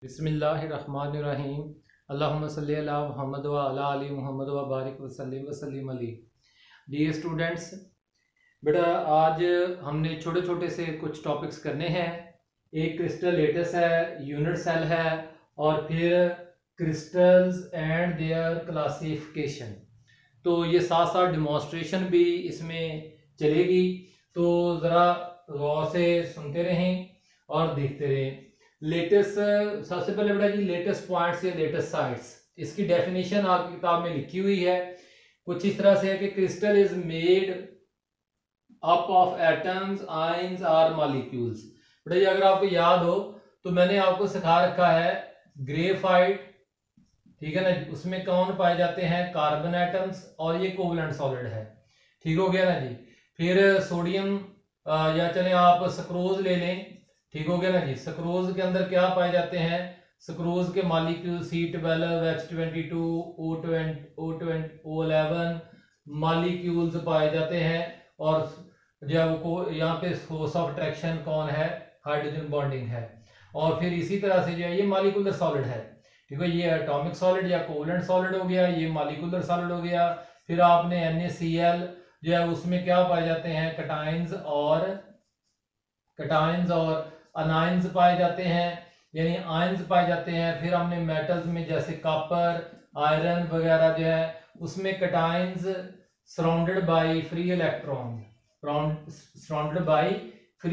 बिस्मिल्लाहिर्रहमानिर्रहीम। अल्लाहुम्मा सल्ली अला मुहम्मद व अला आलि मुहम्मद व बारिक वसल्लिम अलैहि। डियर स्टूडेंट्स, बेटा आज हमने छोटे छोटे से कुछ टॉपिक्स करने हैं। एक क्रिस्टल लेटस है, यूनिट सेल है, और फिर क्रिस्टल्स एंड देयर क्लासिफिकेशन। तो ये साथ साथ डिमॉन्स्ट्रेशन भी इसमें चलेगी, तो ज़रा गौर से सुनते रहें और देखते रहें। लेटेस्ट सबसे पहले बेटा जी लेटेस्ट पॉइंट्स या लेटेस्ट साइट्स, इसकी डेफिनेशन आपकी किताब में लिखी हुई है। कुछ इस तरह से है कि crystal is made up of atoms, ions और मॉलिक्यूल्स। बेटा जी अगर आपको याद हो तो मैंने आपको सिखा रखा है ग्रेफाइट, ठीक है ना, उसमें कौन पाए जाते हैं? कार्बन एटम्स, और ये कोवलेंट सॉलिड है, ठीक हो गया ना जी। फिर सोडियम या चले आप सक्रोज ले लें, ठीक हो गया ना जी। सक्रोज के अंदर क्या पाए जाते हैं? सक्रोज के molecule C12, H22, O11 molecules पाए जाते हैं। और जब को यहाँ पे फोर्स ऑफ अट्रैक्शन कौन है? हाइड्रोजन बॉन्डिंग है। और फिर इसी तरह से जो है ये मॉलिक्यूलर सॉलिड है, ठीक है। ये एटॉमिक सॉलिड या कोवलेंट सॉलिड हो गया, ये मॉलिक्यूलर सॉलिड हो गया। फिर आपने NaCl जो है उसमें क्या पाए जाते हैं? कटाइंस और अनाइंस पाए जाते हैं, यानी आयंस पाए जाते हैं। फिर हमने मेटल्स में जैसे कॉपर, आयरन वगैरह जो है उसमें cations surrounded by free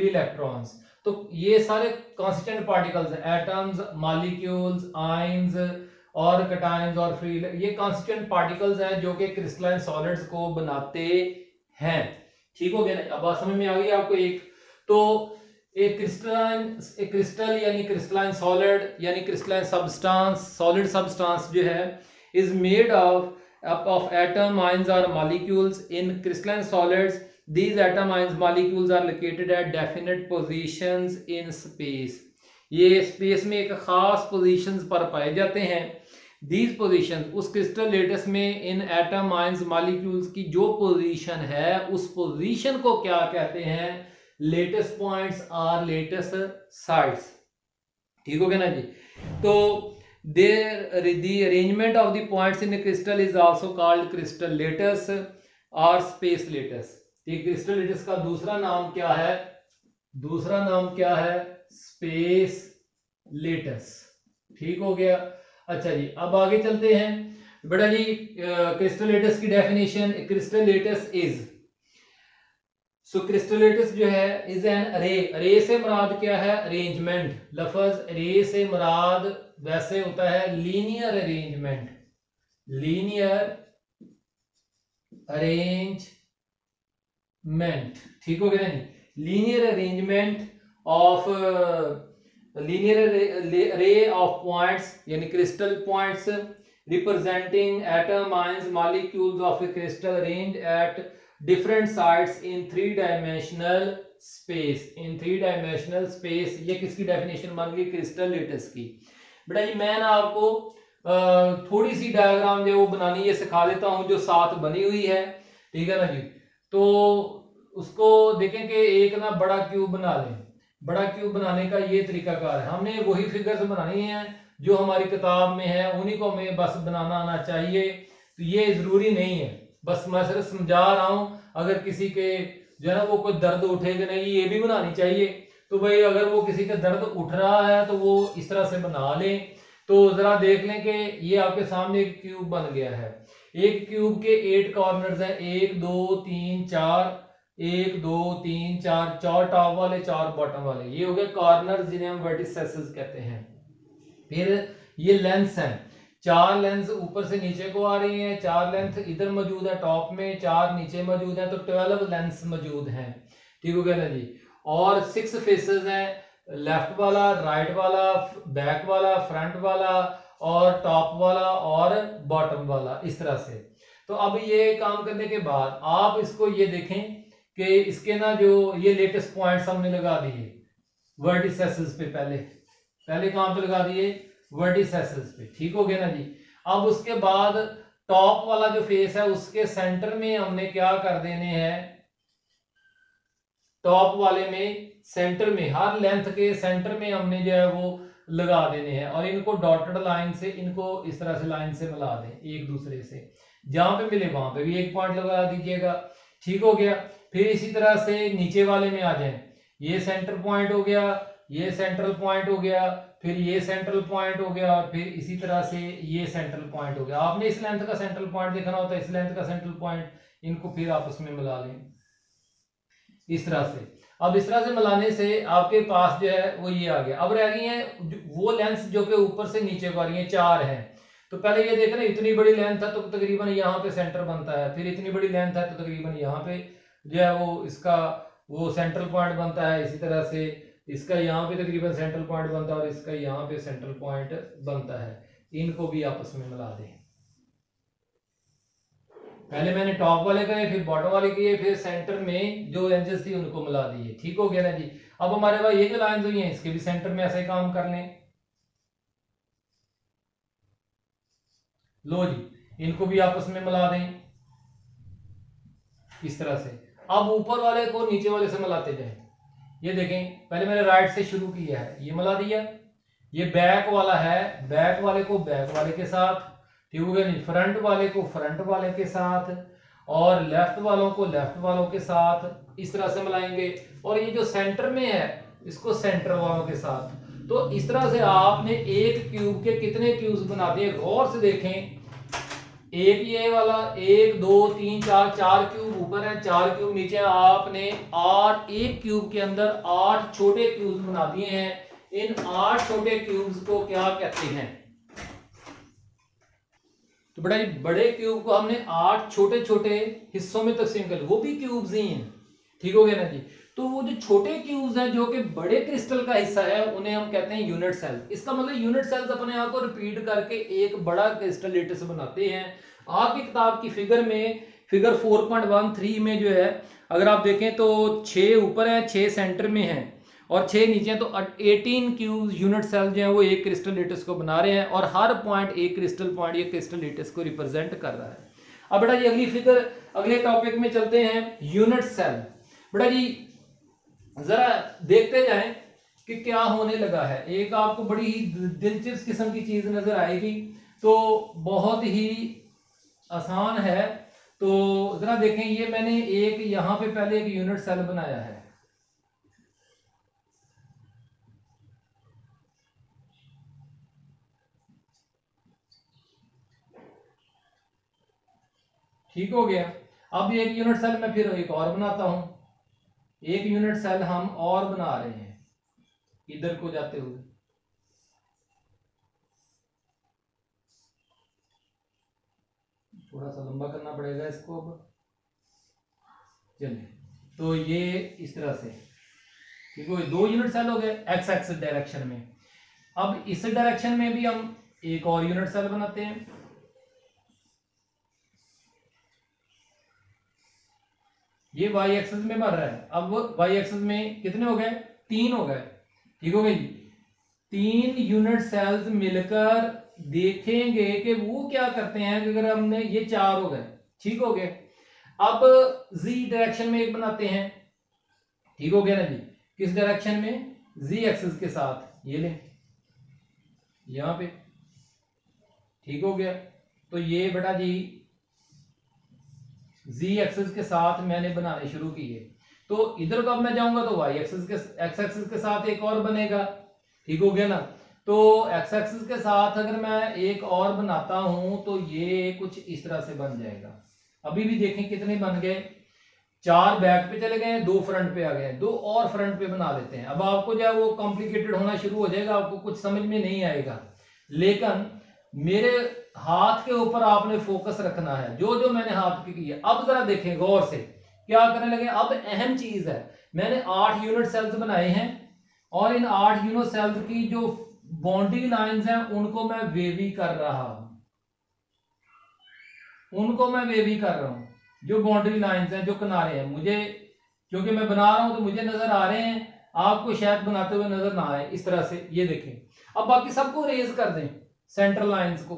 electrons. तो ये सारे कांस्टेंट पार्टिकल्स हैं, एटम्स, मॉलिक्यूल्स, आयंस और कटाइंस और फ्री, ये कांस्टेंट पार्टिकल्स हैं जो कि क्रिस्टलाइन सॉलिड्स को बनाते हैं, ठीक हो गया ना। अब बात समझ में आ गई आपको। तो एक क्रिस्टल यानी क्रिस्टलाइन सॉलिड यानी क्रिस्टलाइन सब्सटेंस, सॉलिड सब्सटेंस जो है is made of atom, ions और molecules. In crystalline solids these atom ions molecules are located at definite positions in space। ये स्पेस में एक खास पोजीशंस पर पाए जाते हैं। these positions, उस क्रिस्टल लेटस में इन एटम, आयंस, मॉलिक्यूल्स की जो पोजीशन है उस पोजीशन को क्या कहते हैं? लेटेस्ट पॉइंट्स और लेटेस्ट साइट्स, ठीक हो गया ना जी। तो the arrangement of the points in a crystal is also called crystal lattice और space lattice। क्रिस्टल लेटस का दूसरा नाम क्या है? दूसरा नाम क्या है? स्पेस लेटस, ठीक हो गया। अच्छा जी, अब आगे चलते हैं। बेटा जी क्रिस्टल लेटस की definition, crystal lattice is, crystal lattice जो है इज एन अरे। अरे से मुराद क्या है? अरेंजमेंट। लफ्ज अरे से मुराद वैसे होता है लीनियर अरेंजमेंट, लीनियर अरेंजमेंट, ठीक हो गया नहीं। Linear arrangement of linear array of points यानी crystal points representing atom, ions, molecules of a crystal arranged at different sites in 3 dimensional space. In 3 dimensional space, ये किसकी डेफिनेशन बन गई? Crystal lattice की। बेटा जी मैं ना आपको थोड़ी सी डायग्राम जो वो बनानी ये सिखा देता हूं जो साथ बनी हुई है, ठीक है ना जी। तो उसको देखें कि एक ना बड़ा क्यूब बना लें। बड़ा क्यूब बनाने का ये तरीकाकार है, हमने वही फिगर्स बनानी है जो हमारी किताब में है, उन्हीं को हमें बस बनाना आना चाहिए। तो ये जरूरी नहीं है, बस मैं सिर्फ समझा रहा हूं। अगर किसी के जो है ना वो कोई दर्द उठेगा नहीं, ये भी बनानी चाहिए। तो भाई अगर वो किसी का दर्द उठ रहा है तो वो इस तरह से बना लें। तो जरा देख लें कि ये आपके सामने एक क्यूब बन गया है। एक क्यूब के 8 कॉर्नर्स हैं, 1 2 3 4, 1 2 3 4, 4 टॉप वाले 4 बॉटम वाले, ये हो गए कॉर्नर जिन्हें हम वर्टिसेस कहते हैं। फिर ये लेंथ्स हैं, 4 लेंथ ऊपर से नीचे को आ रही हैं, 4 लेंथ इधर मौजूद है टॉप में, 4 नीचे मौजूद है, तो 12 लेंथ्स मौजूद हैं, ठीक हो गया ना जी। और 6 फेसेस हैं, लेफ्ट वाला, राइट वाला, बैक वाला, फ्रंट वाला और टॉप वाला और बॉटम वाला, इस तरह से। तो अब ये काम करने के बाद आप इसको ये देखें कि इसके ना जो ये लेटेस्ट पॉइंट्स हमने लगा दिए वर्टिसेस पे, पहले कहां पे लगा दिए? वर्टिसेस पे, ठीक हो गया ना जी। अब उसके बाद टॉप वाला जो फेस है उसके सेंटर में हमने क्या कर देने हैं? टॉप वाले में सेंटर में, हर लेंथ के सेंटर में हमने जो है वो लगा देने हैं और इनको डॉटेड लाइन से, इनको इस तरह से लाइन से मिला दें एक दूसरे से, जहां पे मिले वहां पे भी एक पॉइंट लगा दीजिएगा। ठीक हो गया। फिर इसी तरह से नीचे वाले में आ जाए, ये सेंटर पॉइंट हो गया, ये सेंट्रल पॉइंट हो गया, फिर ये सेंट्रल पॉइंट हो गया, और फिर इसी तरह से ये सेंट्रल पॉइंट हो गया। आपने इस लेंथ का सेंट्रल पॉइंट देखना होता है, इस लेंथ का सेंट्रल पॉइंट, इनको फिर आपस में मिला लें इस तरह से। अब इस तरह से मिलाने से आपके पास जो है वो ये आ गया। अब रह गई है वो लेंथ जो कि ऊपर से नीचे को आ रही है, 4 है। तो पहले ये देखना, इतनी बड़ी लेंथ है तो तकरीबन यहाँ पे सेंटर बनता है, फिर इतनी बड़ी लेंथ है तो तकरीबन यहाँ पे जो है वो इसका वो सेंट्रल पॉइंट बनता है। इसी तरह से इसका यहाँ पे तकरीबन सेंट्रल पॉइंट बनता है और इसका यहाँ पे सेंट्रल पॉइंट बनता है। इनको भी आपस में मिला दें। पहले मैंने टॉप वाले करे, फिर बॉटम वाले किए, फिर सेंटर में जो एंजल्स थी उनको मिला दिए। ठीक हो गया ना जी। अब हमारे पास ये जो लाइंस हुई हैं इसके भी सेंटर में ऐसे काम कर लें। लो जी, इनको भी आपस में मिला दें इस तरह से। अब ऊपर वाले को नीचे वाले से मिलाते जाएं। ये देखें, पहले मैंने राइट से शुरू किया है, ये मिला दिया। ये बैक वाला है, बैक वाले को बैक वाले के साथ, ठीक हो गया नहीं, फ्रंट वाले को फ्रंट वाले के साथ, और लेफ्ट वालों को लेफ्ट वालों के साथ इस तरह से मिलाएंगे। और ये जो सेंटर में है इसको सेंटर वालों के साथ। तो इस तरह से आपने एक क्यूब के कितने क्यूब्स बना दिए, गौर से देखें। एक ये वाला, 1 2 3 4, 4 क्यूब ऊपर है, 4 क्यूब नीचे। आपने 8, एक क्यूब के अंदर 8 छोटे क्यूब्स बना दिए हैं। इन 8 छोटे क्यूब्स को क्या कहते हैं? तो बड़ा जी, बड़े क्यूब को हमने 8 छोटे छोटे हिस्सों में तकसीम कर, वो भी क्यूब्स ही हैं। ठीक हो गया ना जी। तो वो जो छोटे क्यूब्स हैं जो कि बड़े क्रिस्टल का हिस्सा है उन्हें हम कहते हैं यूनिट सेल। इसका मतलब यूनिट सेल्स अपने आप को रिपीट करके एक बड़ा क्रिस्टल लेटिस बनाते हैं। आपकी किताब की फिगर में, फिगर 4.13 में जो है अगर आप देखें तो 6 ऊपर है, 6 सेंटर में है और 6 नीचे हैं। तो 18 क्यूब यूनिट सेल जो है वो एक क्रिस्टल लेटिस को बना रहे हैं और हर पॉइंट एक क्रिस्टल पॉइंट ये क्रिस्टल लेटिस को रिप्रेजेंट कर रहा है। अब बेटा जी अगली फिगर, अगले टॉपिक में चलते हैं, यूनिट सेल। बेटा जी जरा देखते जाएं कि क्या होने लगा है। एक आपको बड़ी ही दिलचस्प किस्म की चीज नजर आएगी, तो बहुत ही आसान है। तो जरा देखें, ये मैंने एक यहां पे पहले एक यूनिट सेल बनाया है। ठीक हो गया। अब एक यूनिट सेल मैं फिर एक और बनाता हूं। एक यूनिट सेल हम और बना रहे हैं इधर को जाते हुए। थोड़ा सा लंबा करना पड़ेगा इसको। अब चलिए, तो ये इस तरह से, ठीक है, 2 यूनिट सेल हो गए एक्स एक्सिस डायरेक्शन में। अब इस डायरेक्शन में भी हम एक और यूनिट सेल बनाते हैं। ये वाई एक्सिस में बढ़ रहा है। अब वाई एक्सिस में कितने हो गए? 3 हो गए। ठीक हो गई। 3 यूनिट सेल्स मिलकर देखेंगे कि वो क्या करते हैं। अगर हमने ये 4 हो गए, ठीक हो गए। अब जी डायरेक्शन में एक बनाते हैं। ठीक हो गया ना जी। किस डायरेक्शन में? जी एक्सिस के साथ। ये ले यहां पे, ठीक हो गया। तो ये बेटा जी जी एक्सिस के साथ मैंने बनाने शुरू किए। तो इधर को अब मैं जाऊंगा तो वाई एक्सिस के, एक्स एक्सिस के साथ एक और बनेगा। ठीक हो गया ना। तो एक्स एक्सिस के साथ अगर मैं एक और बनाता हूं तो ये कुछ इस तरह से बन जाएगा। अभी भी देखें कितने बन गए। 4 बैक पे चले गए, 2 फ्रंट पे आ गए, 2 और फ्रंट पे बना लेते हैं। अब आपको जो है वो कॉम्प्लिकेटेड होना शुरू हो जाएगा, आपको कुछ समझ में नहीं आएगा। लेकिन मेरे हाथ के ऊपर आपने फोकस रखना है, जो जो मैंने हाथ पे किया। अब जरा देखें गौर से क्या करने लगे। अब अहम चीज है, मैंने 8 यूनिट सेल्स बनाए हैं और इन 8 यूनिट सेल्स की जो बाउंड्री लाइंस हैं उनको मैं वेवी कर रहा हूं। उनको मैं वेवी कर रहा हूं। जो बाउंड्री लाइंस हैं, जो किनारे हैं, मुझे क्योंकि मैं बना रहा हूं तो मुझे नजर आ रहे हैं, आपको शायद बनाते हुए नजर ना आए। इस तरह से ये देखें। अब बाकी सबको रेज कर दें, सेंट्रल लाइंस को।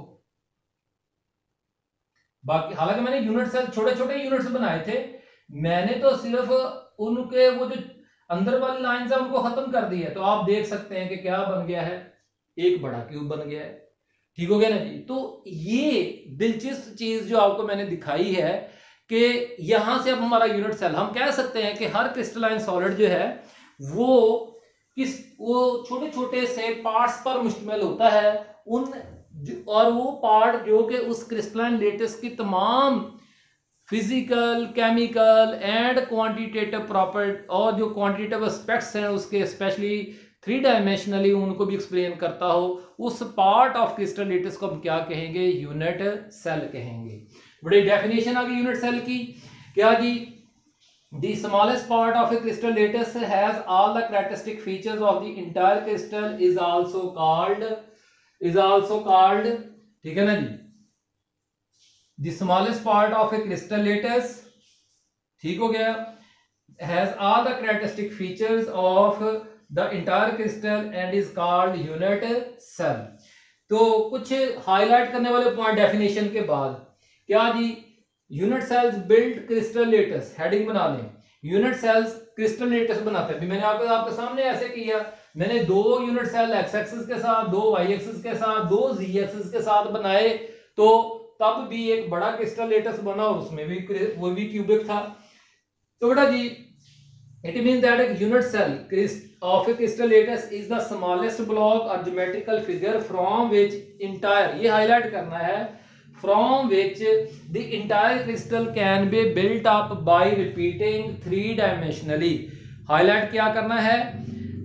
बाकी हालांकि मैंने यूनिट सेल छोटे छोटे यूनिट्स बनाए थे, मैंने तो सिर्फ उनके वो जो अंदर वाली लाइंस है उनको खत्म कर दिया। तो आप देख सकते हैं कि क्या बन गया है। एक बड़ा क्यूब बन गया है। ठीक हो गया ना जी। तो ये दिलचस्प चीज जो आपको मैंने दिखाई है कि यहां से अब हमारा यूनिट सेल, हम कह सकते हैं कि हर क्रिस्टलाइन सॉलिड जो है वो छोटे छोटे से पार्ट्स पर मुश्तमिल होता है, और वो पार्ट जो कि उस क्रिस्टलाइन लेटिस की तमाम physical, chemical and quantitative property और जो क्वांटिटेटिव एस्पेक्ट्स हैं उसके, स्पेशली 3 डायमेंशनली उनको भी एक्सप्लेन करता हो, उस पार्ट ऑफ क्रिस्टल लेटिस को हम क्या कहेंगे? यूनिट सेल कहेंगे। बड़ी डेफिनेशन आ गई यूनिट सेल की। क्या जी? The smallest part of a crystal lattice has all the characteristic features of the entire crystal is also called ठीक है ना जी, the smallest part of a crystal lattice, ठीक हो गया, has all the characteristic features of the entire crystal and is called unit cell। तो कुछ highlight करने वाले पॉइंट डेफिनेशन के बाद, क्या जी? Unit cells build crystal lattice, heading बना लें, यूनिट सेल्स क्रिस्टल लेटिस बनाते हैं। मैंने आपके सामने ऐसे किया, मैंने 2 यूनिट सेल एक्स एक्सिस के साथ, 2 वाई एक्सिस के साथ, 2 जी एक्सिस के साथ बनाए, तो तब भी एक बड़ा क्रिस्टल लेटिस बना और उसमें भी वो भी क्यूबिक था। तो बेटा जी, it means that a unit cell of a crystal lattice is the smallest block or geometrical figure from which entire, ये हाईलाइट करना है, from which the entire crystal can be built up by repeating 3 dimensionally। Highlight क्या करना है?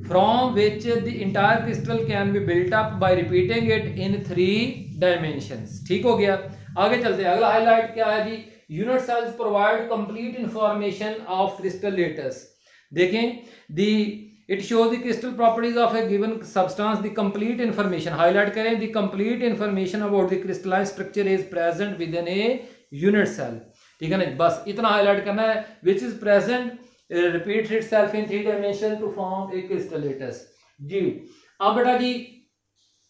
from which the entire crystal can be built up by repeating it in 3 dimensions। ठीक हो गया। आगे चलते हैं, अगला हाईलाइट क्या है जी? Unit cells provide complete information of crystal lattice. देखें, it shows the crystal properties of a given substance, the complete information, highlight करें, the complete information about the crystalline structure is present within a unit cell। ठीक है ना, बस इतना highlight करना है, which is present repeats itself in 3 dimension to form a crystal lattice। जी अब बेटा जी,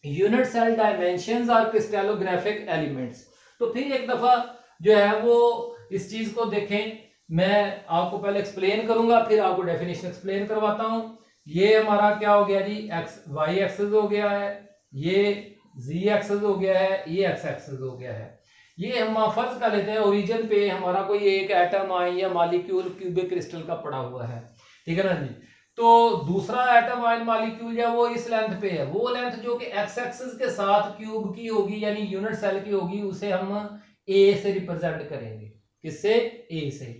यूनिट सेल डायमेंशंस और क्रिस्टलोग्राफिक एलिमेंट्स। तो फिर एक दफा जो है वो इस चीज को देखें, मैं आपको पहले एक्सप्लेन करूंगा, फिर आपको डेफिनेशन एक्सप्लेन करवाता हूं। ये हमारा क्या हो गया जी? एक्स वाई एक्सिस हो गया है, ये जी एक्सिस हो गया है, ये एक्स एक्सिस हो गया है। ये हम फर्ज कर लेते हैं ओरिजिन पे हमारा कोई एक एटम आयन या मॉलिक्यूल क्यूबिक क्रिस्टल का पड़ा हुआ है। ठीक है ना जी। तो दूसरा एटम आयन मॉलिक्यूल या वो इस लेंथ पे है, वो लेंथ जो कि एक्स एक्सिस के साथ क्यूब की होगी यानी यूनिट सेल की होगी, उसे हम ए से रिप्रेजेंट करेंगे। किससे? ए से।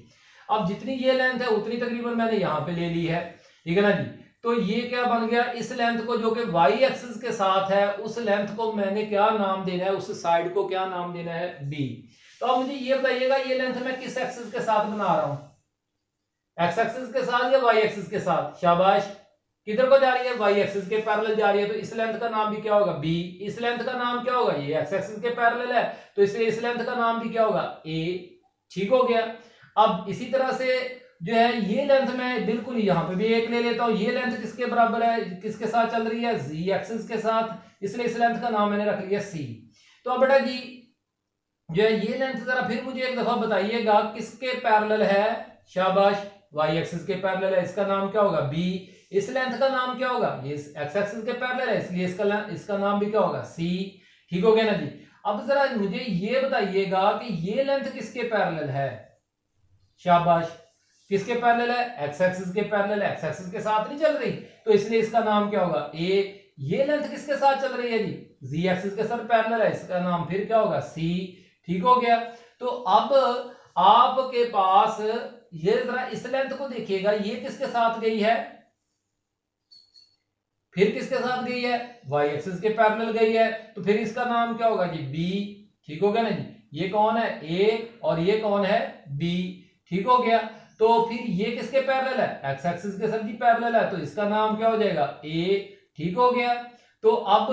अब जितनी ये लेंथ है उतनी तकरीबन मैंने यहां पे ले ली है। ठीक है ना जी। तो ये क्या बन गया? इस लेंथ को जो कि वाई एक्सिस के साथ है, उस लेंथ को मैंने क्या नाम देना है? उस साइड को क्या नाम देना है? बी। तो अब मुझे ये बताइएगा, ये लेंथ मैं किस एक्सिस के साथ बना रहा हूं? एक्स एक्सिस के साथ या वाई एक्सिस के साथ? शाबाश। किधर को जा रही है? वाई एक्सिस के पैरेलल जा रही है, तो इस लेंथ का नाम भी क्या होगा? बी। इस लेंथ का नाम क्या होगा? ये एक्स एक्सिस के पैरेलल है, तो इसलिए इस लेंथ का नाम भी क्या होगा? ए। ठीक हो गया। अब इसी तरह से जो है ये लेंथ मैं बिल्कुल यहां पे भी एक ले लेता हूं। ये लेंथ किसके बराबर है? किसके साथ चल रही है? जी एक्सिस के साथ, इसलिए इस लेंथ का नाम मैंने रख लिया सी। तो अब बेटा जी जो है ये लेंथ जरा फिर मुझे एक दफा बताइएगा किसके पैरेलल है? शाबाश, वाई एक्सिस के पैरेलल है, इसका नाम क्या होगा? बी। इस लेंथ का नाम क्या होगा? ये एक्स एक्सिस के पैरेलल है, इसलिए इसका नाम भी क्या होगा? सी। ठीक हो गया ना जी। अब जरा मुझे ये बताइएगा कि ये लेंथ किसके पैरेलल है? शाबाश, किसके पैरेलल है? एक्स एक्सिस के पैरेलल। एक्स एक्सिस के साथ नहीं चल रही, तो इसलिए इसका नाम क्या होगा? ए। ये लेंथ किसके साथ चल रही है जी? जी एक्सिस के साथ पैरेलल है, इसका नाम फिर क्या होगा? सी। ठीक हो गया। तो अब आपके पास ये जरा इस लेंथ को देखिएगा, ये किसके साथ गई है? फिर किसके साथ गई है? वाई एक्सिस के पैरेलल गई है, तो फिर इसका नाम क्या होगा जी? बी। ठीक हो गया ना जी। ये कौन है? ए, और ये कौन है? बी। ठीक हो गया। तो फिर ये किसके पैरेलल है? एक्स एक्सिस के साथ जी पैरेलल है, तो इसका नाम क्या हो जाएगा? ए। ठीक हो गया। तो अब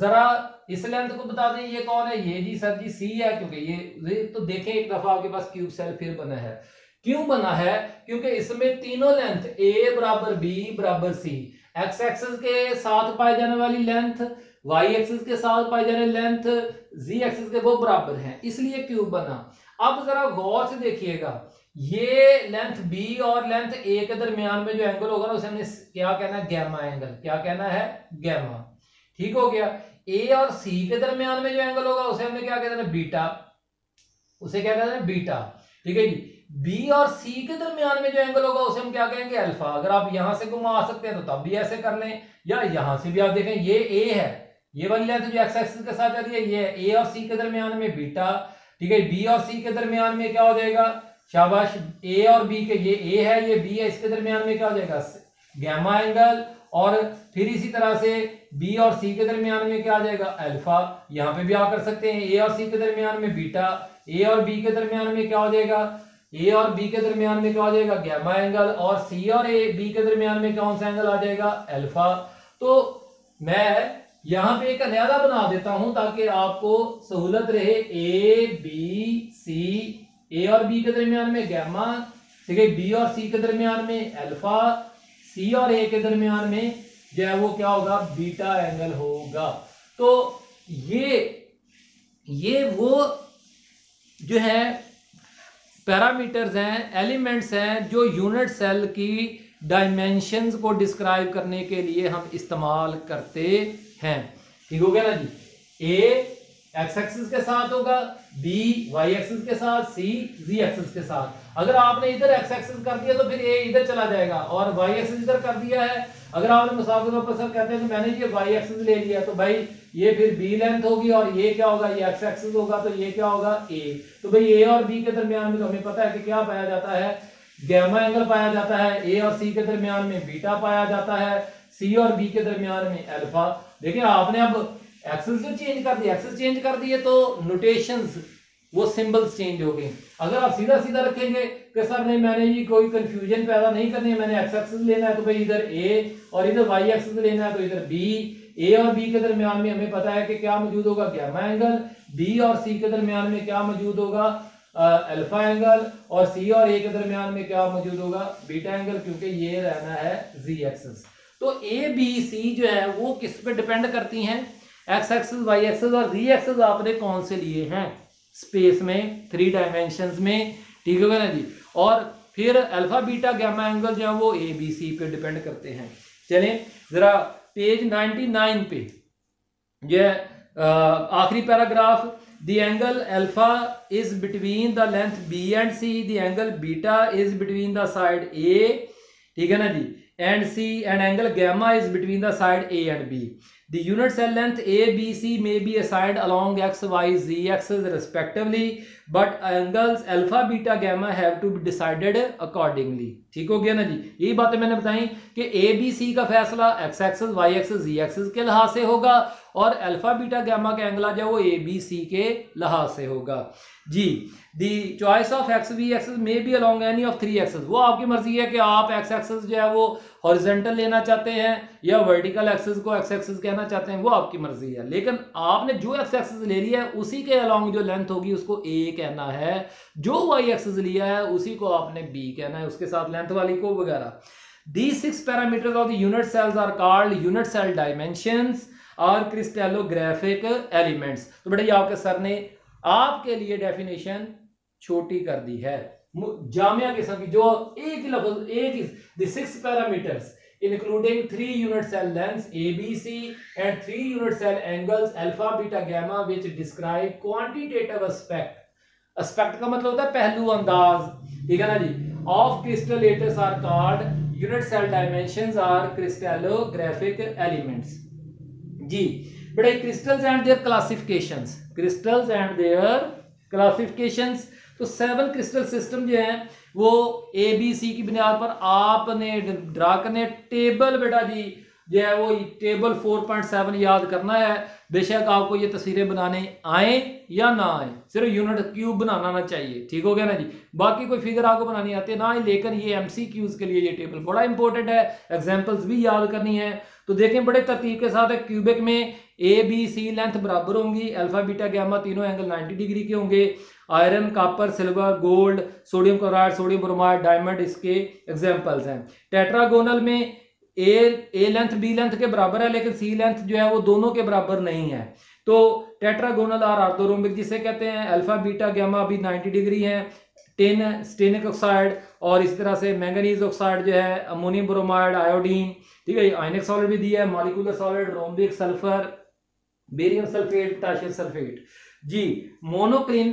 जरा इस लेंथ को बता दें, ये कौन है? ये जी सर जी सी है, क्योंकि ये तो देखें एक दफा आपके पास क्यूब सेल फिर बना है। क्यों बना है? क्योंकि इसमें तीनों लेंथ ए बराबर बी बराबर सी, एक्स एक्सिस के साथ पाई जाने वाली लेंथ, वाई एक्सिस के साथ पाई जाने लेंथ, जी एक्सिस के वो बराबर हैं, इसलिए क्यूब बना। अब जरा गौर से देखिएगा, ये लेंथ बी और लेंथ ए के दरमियान में जो एंगल होगा ना, उसे हमने क्या कहना है? Gamma angle. क्या कहना है? गैमा। ठीक हो गया। ए और सी के दरमियान में जो एंगल होगा उसे हमने क्या कहते हैं, बीटा, उसे क्या कहते हैं, बीटा। ठीक है जी। बी और सी के दरमियान में जो एंगल होगा उसे हम क्या कहेंगे, अल्फा। अगर आप यहां से घुमा सकते हैं तो तब भी ऐसे कर लें, या यहां से भी आप देखें, ये ए है, ये वाली लेंथ जो एक्स एक्सिस के साथ जा रही है ये है, ए और सी के दरमियान में बीटा। ठीक है, बी और सी के दरमियान में क्या हो जाएगा, शाबाश, ए और बी के, ये ए है ये बी है, इसके दरमियान में क्या हो जाएगा, गैमा एंगल। और फिर इसी तरह से बी और सी के दरमियान में क्या आ जाएगा, अल्फा। यहां पे भी आप कर सकते हैं, ए और सी के दरमियान में बीटा, ए और बी के दरमियान में क्या हो जाएगा, ए और बी के दरमियान में क्या हो जाएगा, गैमा एंगल। और सी और ए बी के दरमियान में कौन सा एंगल आ जाएगा, अल्फा। तो मैं यहां पे एक अन्यादा बना देता हूं ताकि आपको सहूलत रहे। ए बी सी, ए और बी के दरमियान में गैमा, ठीक है, बी और सी के दरमियान में अल्फा, सी और ए के दरमियान में जो है वो क्या होगा, बीटा एंगल होगा। तो ये वो जो है पैरामीटर्स हैं, एलिमेंट्स हैं जो यूनिट सेल की डायमेंशंस को डिस्क्राइब करने के लिए हम इस्तेमाल करते हैं। ठीक हो गया ना जी। ए एक्स एक्सिस के साथ होगा, बी वाई एक्सिस के साथ, सी जी एक्सिस के साथ। अगर आपने इधर एक्स एक्सिस कर दिया तो फिर ए इधर चला जाएगा, और वाई एक्सिस इधर कर दिया है, अगर आपने मिसाल के तौर पर सर कहते हैं कि मैंने ये वाई एक्सिस ले लिया तो भाई ये फिर बी लेंथ होगी, और ये क्या होगा, ये एक्स एक्सिस होगा, तो ये क्या होगा, ए। तो भाई ए और बी के दरमियान में तो हमें पता है कि क्या पाया जाता है, गैमा एंगल पाया जाता है। ए और सी के दरमियान में बीटा पाया जाता है, सी और बी के दरमियान में अल्फा। देखिए आपने अब एक्सिस जो चेंज कर दिया, एक्सिस चेंज कर दिए तो नोटेशंस, वो सिंबल्स चेंज हो गए। अगर आप सीधा सीधा रखेंगे कि सर नहीं मैंने ये कोई कंफ्यूजन पैदा नहीं करनी है, मैंने एक्स एक्सिस लेना है तो भाई इधर ए, और इधर वाई एक्सिस लेना है तो इधर बी। ए और बी के दरमियान में हमें पता है कि क्या मौजूद होगा, गैमा एंगल। बी और सी के दरमियान में क्या मौजूद होगा, अल्फा एंगल। और सी और ए के दरमियान में क्या मौजूद होगा, बीटा एंगल, क्योंकि ये रहना है जी एक्सिस। तो ए बी सी जो है वो किस पे डिपेंड करती हैं, एक्स एक्सिस, वाई एक्सिस और जी एक्सिस आपने कौन से लिए हैं स्पेस में, 3 डायमेंशंस में। ठीक है ना जी। और फिर अल्फा बीटा गैमा एंगल जो है वो ए बी सी पे डिपेंड करते हैं। चलें जरा पेज 99 पे, यह आखिरी paragraph, the angle alpha is between the length B and C, the angle beta is between the side A, ठीक है ना जी, and C, and angle gamma is between the side A and B. The unit cell length ABC may be assigned along x, y, z axis respectively, but angles alpha, beta, gamma have to be decided accordingly. ठीक हो गया ना जी। यही बातें मैंने बताई कि A B C का फैसला x axis, y axis, z axis के लिहाज से होगा, और अल्फा बीटा गैमा का एंगल जो है वो ए बी सी के लिहाज से होगा जी। The choice of X V axis may be along any of 3 axis, वो आपकी मर्जी है कि आप एक्स एक्सिस जो है वो हॉरिजॉन्टल लेना चाहते हैं या वर्टिकल एक्सिस को एक्स एक्सिस कहना चाहते हैं, वो आपकी मर्जी है। लेकिन आपने जो एक्स एक्सिस ले लिया है उसी के अलोंग जो लेंथ होगी उसको ए कहना है, जो वाई एक्सिस लिया है उसी को आपने बी कहना है, उसके साथ लेंथ वाली को वगैरह। These 6 parameters of the unit cells are called unit cell dimensions और क्रिस्टलोग्राफिक एलिमेंट्स। तो बेटा ये आपके सर ने आपके लिए डेफिनेशन छोटी कर दी है, जामिया किस्म की, जो एक ही लफ्ज, एक ही, the 6 parameters including 3 unit cell lengths ABC and 3 unit cell angles alpha, beta, gamma which describe quantitative aspect। Aspect का मतलब होता है पहलू, अंदाज, ठीक है ना जी, of crystal lattice are called unit cell dimensions are crystallographic elements जी। बेटा crystals and their classifications, crystals and their classifications. तो 7 क्रिस्टल सिस्टम जो है वो ए बी सी की बुनियाद पर आपने ड्रा करने। टेबल बेटा जी जो है वो टेबल 4.7 याद करना है, बेशक आपको ये तस्वीरें बनाने आए या ना आए, सिर्फ यूनिट क्यूब बनाना ना चाहिए। ठीक हो गया ना जी। बाकी कोई फिगर आपको बनानी आती है ना आए, लेकिन ये एमसीक्यूज के लिए ये टेबल बड़ा इंपॉर्टेंट है, एग्जांपल्स भी याद करनी है। तो देखें बड़े तरतीब के साथ है, क्यूबिक में ए बी सी लेंथ बराबर होंगी, अल्फा बीटा गैमा तीनों एंगल 90 डिग्री के होंगे। Iron, copper, silver, gold, sodium chloride, sodium bromide, diamond इसके एग्जांपल्स हैं। टेट्रागोनल में ए लेंथ बी लेंथ के बराबर है, लेकिन सी लेंथ जो है वो दोनों के बराबर नहीं है। तो टेट्रागोनल और ऑर्थोरोम्बिक जिसे कहते हैं, अल्फा बीटा गैमा भी 90 डिग्री है। टिन, स्टेनिक ऑक्साइड, और इस तरह से मैंगनीज ऑक्साइड जो है, अमोनियम ब्रोमाइड, आयोडीन, ठीक है, आयनिक सॉलिड भी दिया है, molecular solid, rhombic, sulphur, barium sulphate, potassium sulphate जी। मोनोक्लिन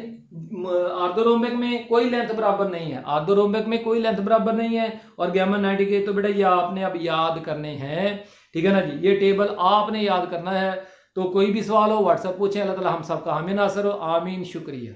आर्थोरोम्बिक में कोई लेंथ बराबर नहीं है, आर्थोरोम्बिक में कोई लेंथ बराबर नहीं है। और गामा 90 के तो बेटा ये आपने अब याद करने हैं, ठीक है ना जी, ये टेबल आपने याद करना है। तो कोई भी सवाल हो व्हाट्सएप पूछें। अल्लाह ताला हम सबका हामी नासर हो, आमीन, शुक्रिया।